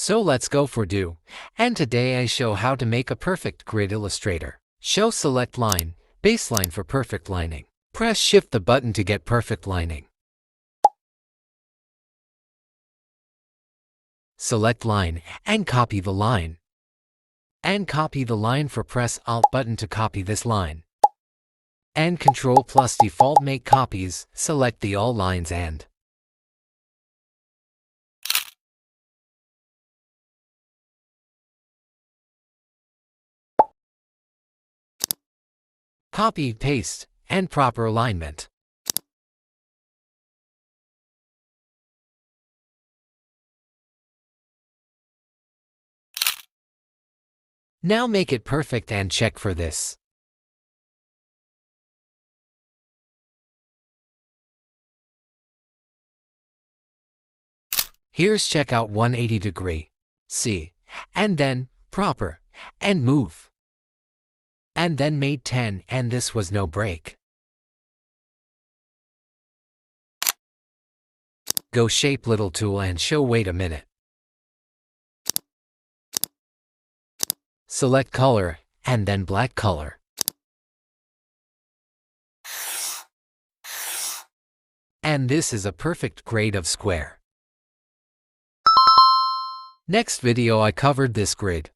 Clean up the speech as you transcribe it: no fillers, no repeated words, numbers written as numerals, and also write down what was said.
So let's go for do. And today I show how to make a perfect grid illustrator. Show select line, baseline for perfect lining. Press shift the button to get perfect lining. Select line and copy the line. And copy the line for press Alt button to copy this line. And Control plus default make copies, select the all lines and copy, paste, and proper alignment. Now make it perfect and check for this. Here's check out 180 degree. See, and then proper, and move. And then made 10 and this was no break. Go shape little tool and show wait a minute. Select color, and then black color. And this is a perfect grade of square. Next video I covered this grid.